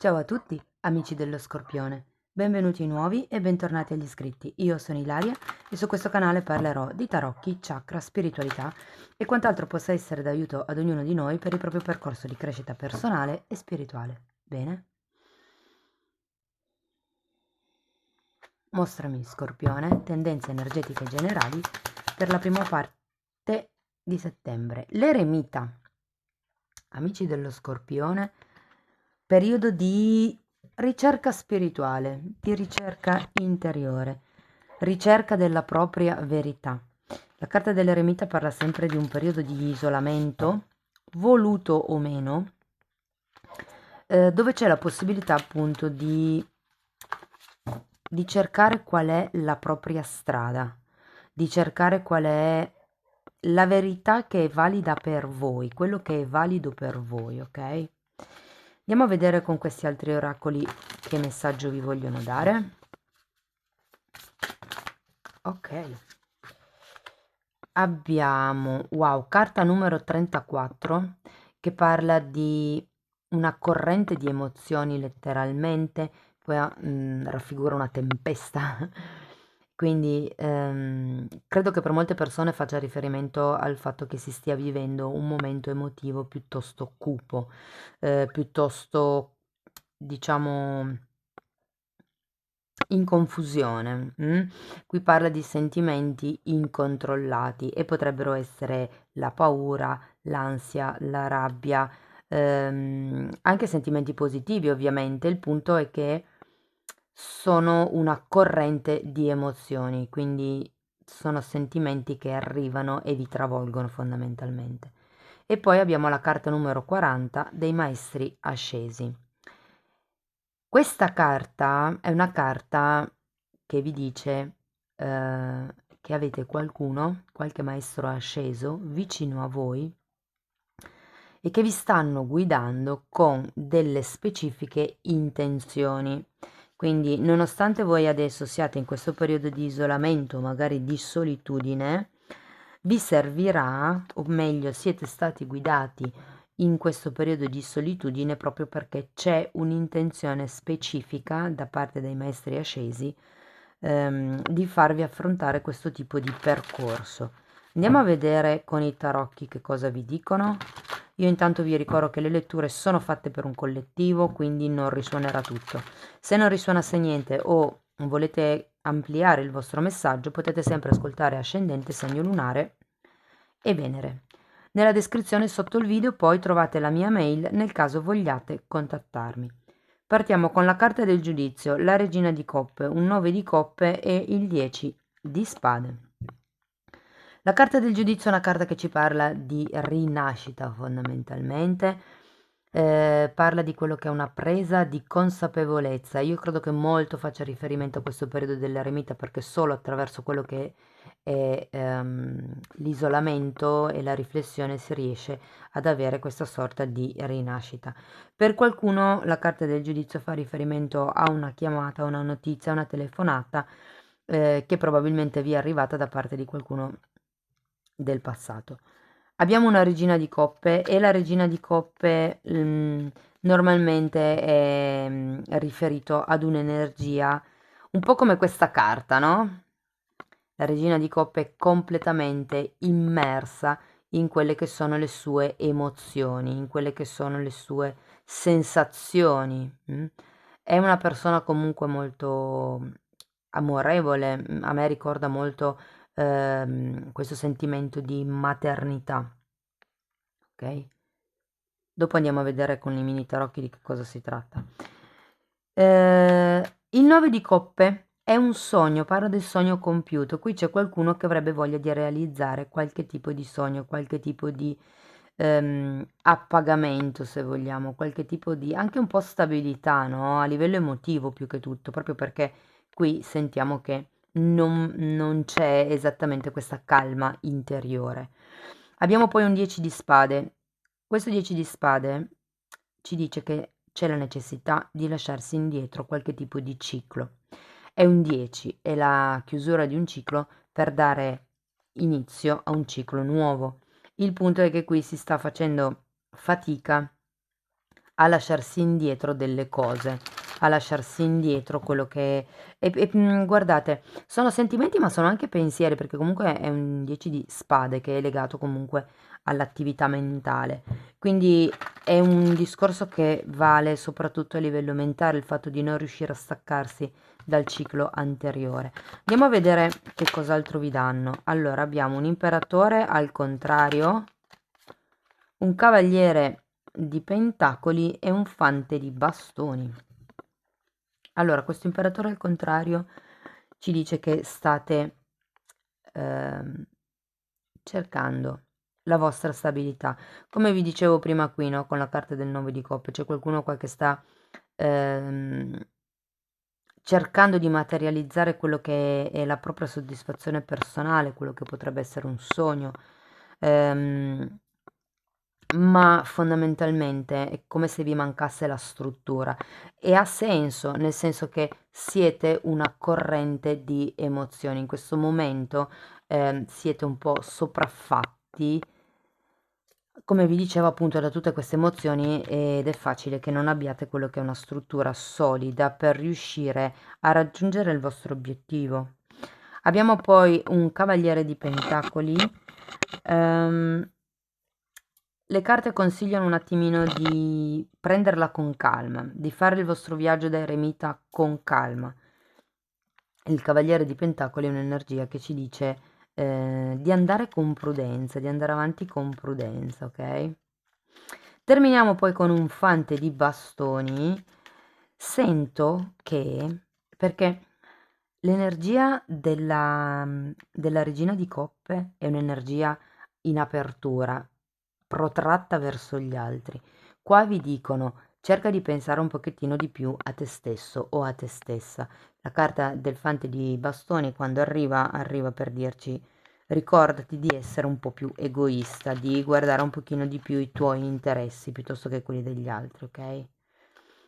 Ciao a tutti, amici dello Scorpione. Benvenuti nuovi e bentornati agli iscritti. Io sono Ilaria e su questo canale parlerò di tarocchi, chakra, spiritualità e quant'altro possa essere d'aiuto ad ognuno di noi per il proprio percorso di crescita personale e spirituale. Bene? Mostrami, Scorpione, tendenze energetiche generali per la prima parte di settembre. L'eremita. Amici dello Scorpione, periodo di ricerca spirituale, di ricerca interiore, ricerca della propria verità. La carta dell'eremita parla sempre di un periodo di isolamento, voluto o meno, dove c'è la possibilità appunto di cercare qual è la propria strada, di cercare qual è la verità che è valida per voi, quello che è valido per voi, ok? Andiamo a vedere con questi altri oracoli che messaggio vi vogliono dare. Ok. Abbiamo, wow, carta numero 34 che parla di una corrente di emozioni letteralmente, poi raffigura una tempesta. Quindi credo che per molte persone faccia riferimento al fatto che si stia vivendo un momento emotivo piuttosto cupo, piuttosto, diciamo, in confusione. Qui parla di sentimenti incontrollati e potrebbero essere la paura, l'ansia, la rabbia, anche sentimenti positivi ovviamente. Il punto è che sono una corrente di emozioni, quindi sono sentimenti che arrivano e vi travolgono fondamentalmente. E poi abbiamo la carta numero 40 dei maestri ascesi. Questa carta è una carta che vi dice che avete qualcuno, qualche maestro asceso vicino a voi e che vi stanno guidando con delle specifiche intenzioni. Quindi, nonostante voi adesso siate in questo periodo di isolamento, magari di solitudine, vi servirà, o meglio, siete stati guidati in questo periodo di solitudine proprio perché c'è un'intenzione specifica da parte dei maestri ascesi di farvi affrontare questo tipo di percorso. Andiamo a vedere con i tarocchi che cosa vi dicono. Io intanto vi ricordo che le letture sono fatte per un collettivo, quindi non risuonerà tutto. Se non risuonasse niente o volete ampliare il vostro messaggio, potete sempre ascoltare Ascendente, Segno Lunare e Venere. Nella descrizione sotto il video poi trovate la mia mail nel caso vogliate contattarmi. Partiamo con la carta del giudizio, la regina di coppe, un 9 di coppe e il 10 di spade. La carta del giudizio è una carta che ci parla di rinascita fondamentalmente, parla di quello che è una presa di consapevolezza. Io credo che molto faccia riferimento a questo periodo dell'eremita perché solo attraverso quello che è l'isolamento e la riflessione si riesce ad avere questa sorta di rinascita. Per qualcuno la carta del giudizio fa riferimento a una chiamata, a una notizia, a una telefonata che probabilmente vi è arrivata da parte di qualcuno del passato. Abbiamo una regina di coppe e la regina di coppe normalmente è riferito ad un'energia un po' come questa carta, no? La regina di coppe è completamente immersa in quelle che sono le sue emozioni, in quelle che sono le sue sensazioni. È una persona comunque molto amorevole, a me ricorda molto questo sentimento di maternità, ok? Dopo andiamo a vedere con i mini tarocchi di che cosa si tratta. Il 9 di coppe è un sogno, parla del sogno compiuto. Qui c'è qualcuno che avrebbe voglia di realizzare qualche tipo di sogno, qualche tipo di appagamento, se vogliamo, qualche tipo di anche un po' stabilità, no? A livello emotivo più che tutto, proprio perché qui sentiamo che non c'è esattamente questa calma interiore. Abbiamo poi un 10 di spade. Questo 10 di spade ci dice che c'è la necessità di lasciarsi indietro qualche tipo di ciclo. È un 10, è la chiusura di un ciclo per dare inizio a un ciclo nuovo. Il punto è che qui si sta facendo fatica a lasciarsi indietro delle cose, a lasciarsi indietro quello che... guardate, sono sentimenti ma sono anche pensieri, perché comunque è un 10 di spade che è legato comunque all'attività mentale. Quindi è un discorso che vale soprattutto a livello mentale, il fatto di non riuscire a staccarsi dal ciclo anteriore. Andiamo a vedere che cos'altro vi danno. Allora, abbiamo un imperatore al contrario, un cavaliere di pentacoli e un fante di bastoni. Allora, questo imperatore al contrario ci dice che state cercando la vostra stabilità. Come vi dicevo prima qui, no, con la carta del 9 di coppe, c'è qualcuno qua che sta ehm, cercando di materializzare quello che è la propria soddisfazione personale, quello che potrebbe essere un sogno. Ehm, ma fondamentalmente è come se vi mancasse la struttura e ha senso, nel senso che siete una corrente di emozioni. In questo momento siete un po' sopraffatti, come vi dicevo appunto, da tutte queste emozioni, ed è facile che non abbiate quello che è una struttura solida per riuscire a raggiungere il vostro obiettivo. Abbiamo poi un cavaliere di pentacoli. ehm, le carte consigliano un attimino di prenderla con calma, di fare il vostro viaggio da eremita con calma. Il cavaliere di pentacoli è un'energia che ci dice di andare con prudenza, di andare avanti con prudenza, ok? Terminiamo poi con un fante di bastoni. Sento che, perché l'energia della regina di coppe è un'energia in apertura, protratta verso gli altri. Qua vi dicono, cerca di pensare un pochettino di più a te stesso o a te stessa. La carta del fante di bastoni quando arriva, arriva per dirci ricordati di essere un po' più egoista, di guardare un pochino di più i tuoi interessi piuttosto che quelli degli altri, ok?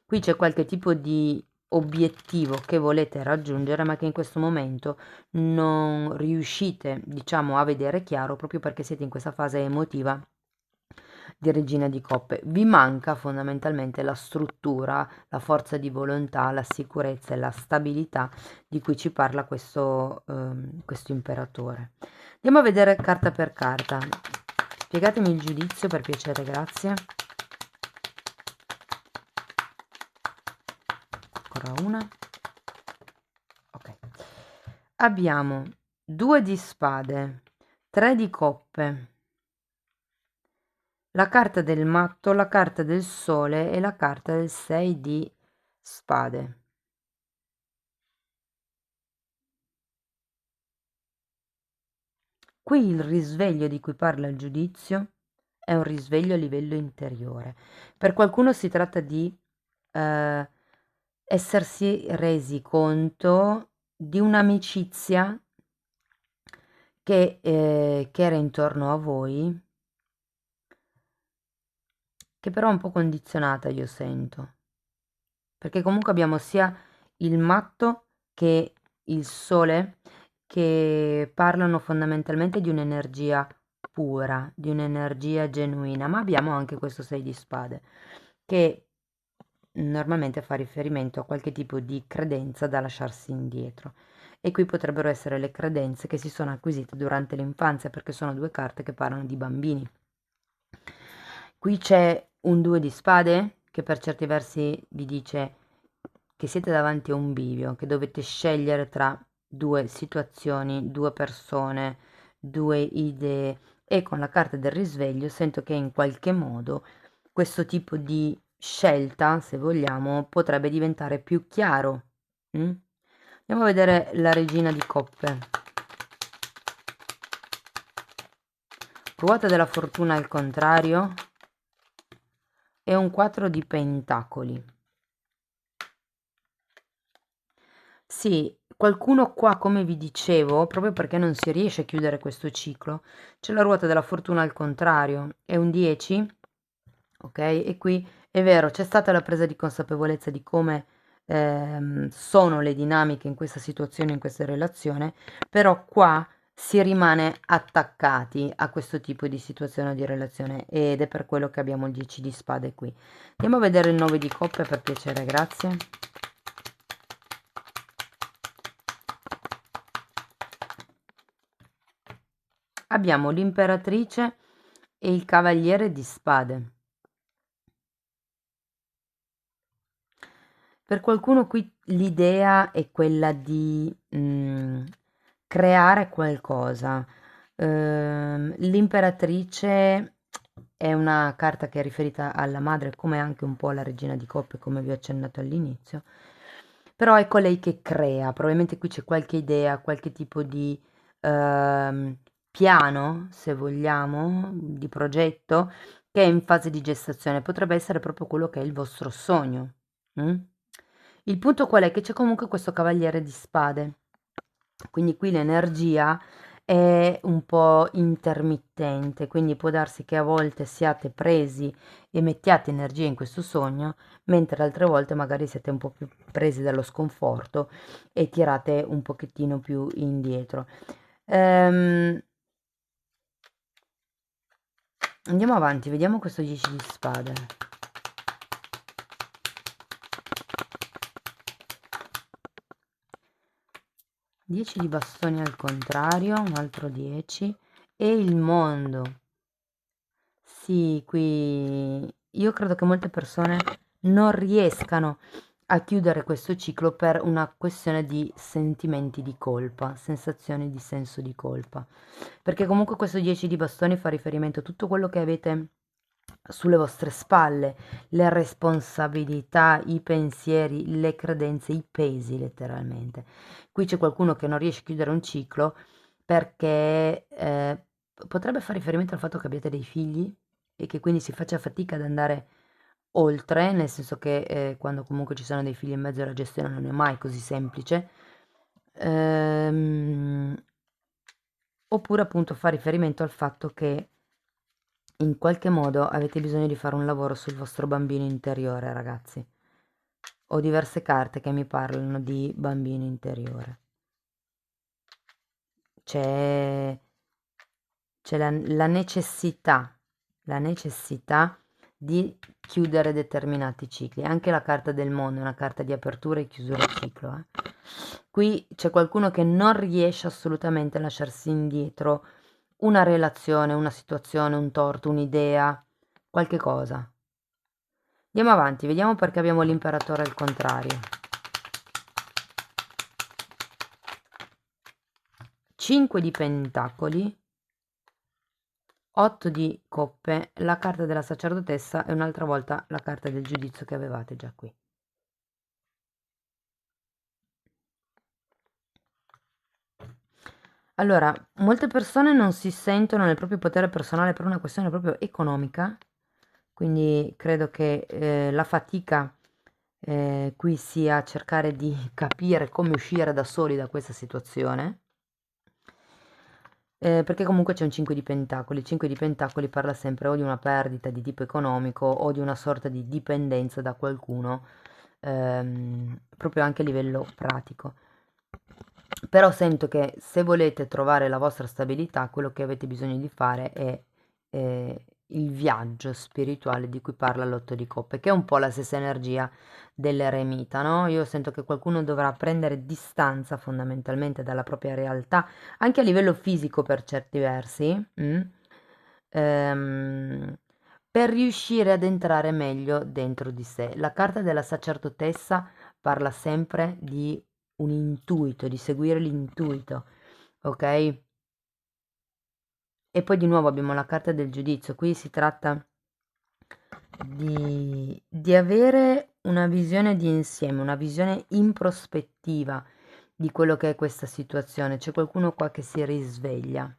Qui c'è qualche tipo di obiettivo che volete raggiungere, ma che in questo momento non riuscite, diciamo, a vedere chiaro proprio perché siete in questa fase emotiva di regina di coppe. Vi manca fondamentalmente la struttura, la forza di volontà, la sicurezza e la stabilità di cui ci parla questo imperatore. Andiamo a vedere carta per carta. Spiegatemi il giudizio per piacere, grazie. Ancora una. Ok. Abbiamo 2 di spade, 3 di coppe, la carta del matto, la carta del sole e la carta del 6 di spade. Qui il risveglio di cui parla il giudizio è un risveglio a livello interiore. Per qualcuno si tratta di eh, essersi resi conto di un'amicizia che era intorno a voi, che però è un po' condizionata, io sento. Perché comunque abbiamo sia il matto che il sole che parlano fondamentalmente di un'energia pura, di un'energia genuina, ma abbiamo anche questo 6 di spade che normalmente fa riferimento a qualche tipo di credenza da lasciarsi indietro. E qui potrebbero essere le credenze che si sono acquisite durante l'infanzia, perché sono 2 carte che parlano di bambini. Qui c'è un 2 di spade che per certi versi vi dice che siete davanti a un bivio, che dovete scegliere tra 2 situazioni, 2 persone, 2 idee, e con la carta del risveglio sento che in qualche modo questo tipo di scelta, se vogliamo, potrebbe diventare più chiaro. Mm? Andiamo a vedere la regina di coppe. Ruota della fortuna al contrario e un 4 di pentacoli. Sì, qualcuno qua, come vi dicevo, proprio perché non si riesce a chiudere questo ciclo, c'è la ruota della fortuna al contrario, è un 10, ok? E qui è vero, c'è stata la presa di consapevolezza di come sono le dinamiche in questa situazione, in questa relazione, però qua si rimane attaccati a questo tipo di situazione o di relazione ed è per quello che abbiamo il 10 di spade qui. Andiamo a vedere il 9 di coppe per piacere, grazie. Abbiamo l'imperatrice e il cavaliere di spade. Per qualcuno qui l'idea è quella di creare qualcosa. L'imperatrice è una carta che è riferita alla madre, come anche un po' la regina di coppe, come vi ho accennato all'inizio. Però è colei che crea, probabilmente qui c'è qualche idea, qualche tipo di piano, se vogliamo, di progetto che è in fase di gestazione. Potrebbe essere proprio quello che è il vostro sogno. Mm? Il punto qual è? Che c'è comunque questo cavaliere di spade, quindi qui l'energia è un po' intermittente, quindi può darsi che a volte siate presi e mettiate energia in questo sogno, mentre altre volte magari siete un po' più presi dallo sconforto e tirate un pochettino più indietro. Andiamo avanti, vediamo questo 10 di spade. 10 di bastoni al contrario, un altro 10 e il mondo. Sì, qui io credo che molte persone non riescano a chiudere questo ciclo per una questione di sentimenti di colpa, sensazioni di senso di colpa. Perché comunque questo 10 di bastoni fa riferimento a tutto quello che avete sulle vostre spalle, le responsabilità, i pensieri, le credenze, i pesi letteralmente. Qui c'è qualcuno che non riesce a chiudere un ciclo perché potrebbe fare riferimento al fatto che abbiate dei figli e che quindi si faccia fatica ad andare oltre, nel senso che quando comunque ci sono dei figli in mezzo la gestione non è mai così semplice. Ehm, Oppure appunto fa riferimento al fatto che in qualche modo avete bisogno di fare un lavoro sul vostro bambino interiore, ragazzi. Ho diverse carte che mi parlano di bambino interiore. C'è c'è la necessità di chiudere determinati cicli. Anche la carta del mondo è una carta di apertura e chiusura ciclo. Qui c'è qualcuno che non riesce assolutamente a lasciarsi indietro una relazione, una situazione, un torto, un'idea, qualche cosa. Andiamo avanti, vediamo perché abbiamo l'imperatore al contrario. 5 di pentacoli, 8 di coppe, la carta della sacerdotessa e un'altra volta la carta del giudizio che avevate già qui. Allora, molte persone non si sentono nel proprio potere personale per una questione proprio economica, quindi credo che la fatica qui sia cercare di capire come uscire da soli da questa situazione. Perché comunque c'è un 5 di pentacoli. Il 5 di pentacoli parla sempre o di una perdita di tipo economico o di una sorta di dipendenza da qualcuno, proprio anche a livello pratico. Però sento che se volete trovare la vostra stabilità, quello che avete bisogno di fare è il viaggio spirituale di cui parla l'otto di coppe, che è un po' la stessa energia dell'eremita, no? Io sento che qualcuno dovrà prendere distanza fondamentalmente dalla propria realtà, anche a livello fisico per certi versi, ehm, per riuscire ad entrare meglio dentro di sé. La carta della sacerdotessa parla sempre di un intuito, di seguire l'intuito, ok? E poi di nuovo abbiamo la carta del giudizio. Qui si tratta di avere una visione di insieme, una visione in prospettiva di quello che è questa situazione. C'è qualcuno qua che si risveglia.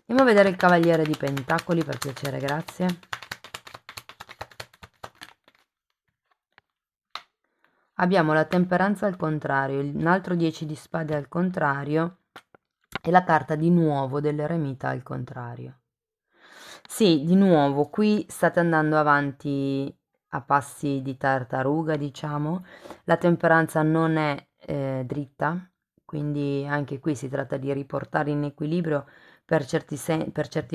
Andiamo a vedere il cavaliere di pentacoli per piacere, grazie. Abbiamo la temperanza al contrario, un altro 10 di spade al contrario e la carta di nuovo dell'eremita al contrario. Sì, di nuovo, qui state andando avanti a passi di tartaruga, diciamo. La temperanza non è dritta, quindi anche qui si tratta di riportare in equilibrio per certi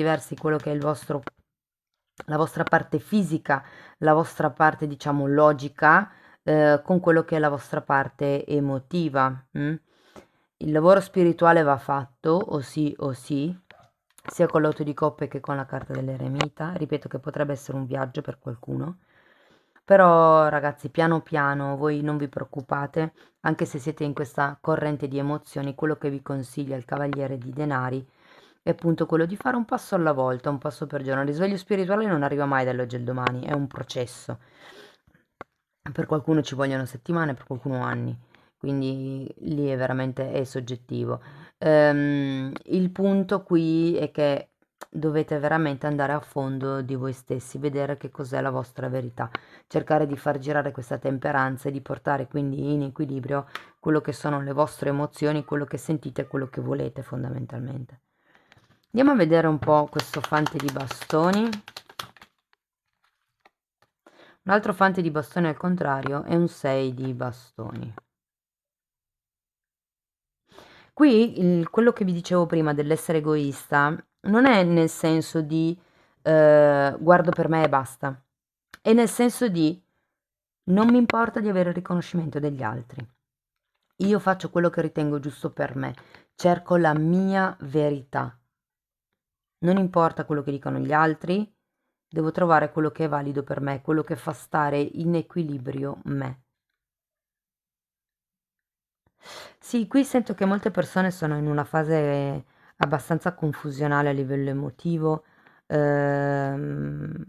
versi quello che è la vostra parte fisica, la vostra parte diciamo logica, con quello che è la vostra parte emotiva. Il lavoro spirituale va fatto, o sì, sia con l'otto di coppe che con la carta dell'eremita. Ripeto che potrebbe essere un viaggio per qualcuno. Però ragazzi, piano piano, voi non vi preoccupate, anche se siete in questa corrente di emozioni, quello che vi consiglia il Cavaliere di Denari è appunto quello di fare un passo alla volta, un passo per giorno. Il risveglio spirituale non arriva mai dall'oggi al domani, è un processo. Per qualcuno ci vogliono settimane, per qualcuno anni, quindi lì è veramente è soggettivo. Il punto qui è che dovete veramente andare a fondo di voi stessi, vedere che cos'è la vostra verità, cercare di far girare questa temperanza e di portare quindi in equilibrio quello che sono le vostre emozioni, quello che sentite e quello che volete fondamentalmente. Andiamo a vedere un po' questo fante di bastoni. Un altro fante di bastoni al contrario è un 6 di bastoni. Qui quello che vi dicevo prima dell'essere egoista non è nel senso di guardo per me e basta, è nel senso di non mi importa di avere il riconoscimento degli altri. Io faccio quello che ritengo giusto per me, cerco la mia verità. Non importa quello che dicono gli altri, devo trovare quello che è valido per me, quello che fa stare in equilibrio me. Sì, qui sento che molte persone sono in una fase abbastanza confusionale a livello emotivo, ehm,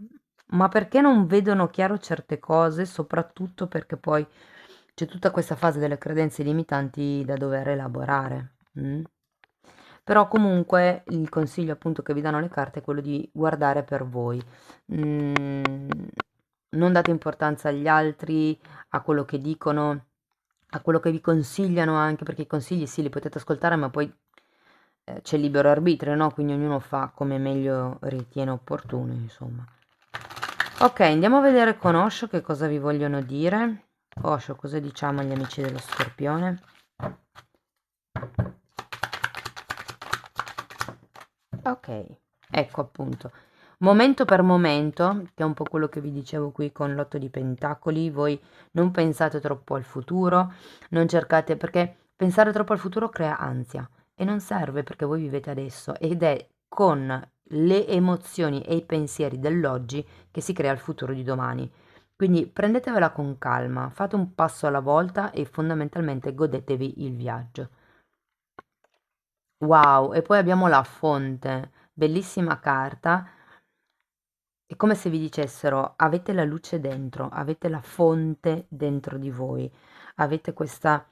ma perché non vedono chiaro certe cose, soprattutto perché poi c'è tutta questa fase delle credenze limitanti da dover elaborare. Però comunque il consiglio appunto che vi danno le carte è quello di guardare per voi. Mm, non date importanza agli altri, a quello che dicono, a quello che vi consigliano anche, perché i consigli sì li potete ascoltare, ma poi c'è libero arbitrio, no? Quindi ognuno fa come meglio ritiene opportuno, insomma. Ok, andiamo a vedere con Osho che cosa vi vogliono dire. Osho, cosa diciamo agli amici dello Scorpione? Ok, ecco appunto. Momento per momento, che è un po' quello che vi dicevo qui con l'otto di pentacoli, voi non pensate troppo al futuro, non cercate, perché pensare troppo al futuro crea ansia e non serve perché voi vivete adesso ed è con le emozioni e i pensieri dell'oggi che si crea il futuro di domani. Quindi prendetevela con calma, fate un passo alla volta e fondamentalmente godetevi il viaggio. Wow, e poi abbiamo la fonte, bellissima carta. È come se vi dicessero: avete la luce dentro, avete la fonte dentro di voi, avete questa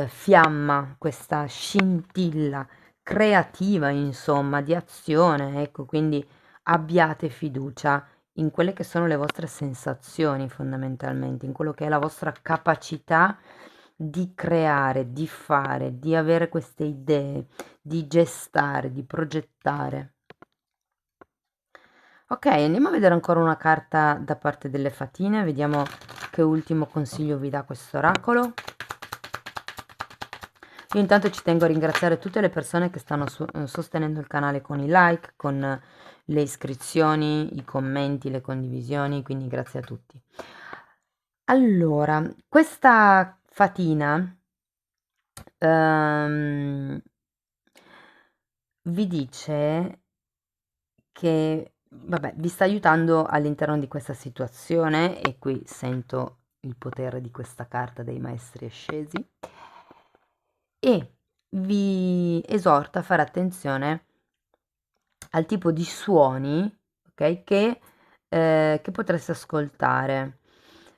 fiamma, questa scintilla creativa, insomma, di azione, ecco, quindi abbiate fiducia in quelle che sono le vostre sensazioni fondamentalmente, in quello che è la vostra capacità di creare, di fare, di avere queste idee, di gestare, di progettare. Ok, andiamo a vedere ancora una carta da parte delle fatine, vediamo che ultimo consiglio vi dà questo oracolo. Io intanto ci tengo a ringraziare tutte le persone che stanno sostenendo il canale con i like, con le iscrizioni, i commenti, le condivisioni, quindi grazie a tutti. Allora, questa fatina vi dice che, vabbè, vi sta aiutando all'interno di questa situazione e qui sento il potere di questa carta dei maestri ascesi e vi esorta a fare attenzione al tipo di suoni, ok, che potreste ascoltare,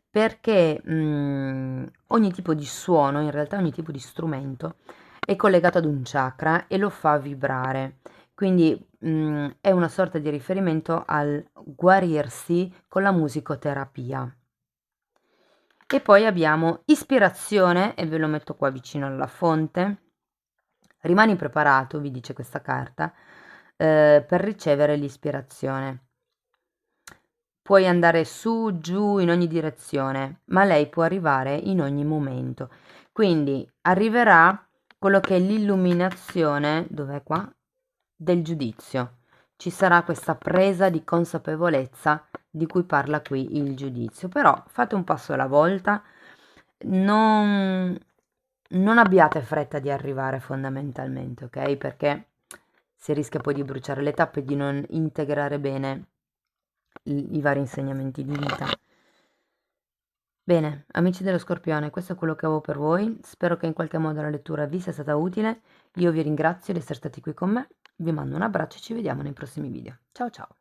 perché ogni tipo di suono, in realtà ogni tipo di strumento, è collegato ad un chakra e lo fa vibrare. Quindi è una sorta di riferimento al guarirsi con la musicoterapia. E poi abbiamo ispirazione, e ve lo metto qua vicino alla fonte. Rimani preparato, vi dice questa carta, per ricevere l'ispirazione. Puoi andare su, giù, in ogni direzione, ma lei può arrivare in ogni momento. Quindi arriverà quello che è l'illuminazione, dov'è qua? Del giudizio. Ci sarà questa presa di consapevolezza di cui parla qui il giudizio, però fate un passo alla volta, non, non abbiate fretta di arrivare fondamentalmente, ok? Perché si rischia poi di bruciare le tappe e di non integrare bene i vari insegnamenti di vita. Bene, amici dello Scorpione, questo è quello che avevo per voi. Spero che in qualche modo la lettura vi sia stata utile. Io vi ringrazio di essere stati qui con me. Vi mando un abbraccio e ci vediamo nei prossimi video. Ciao ciao!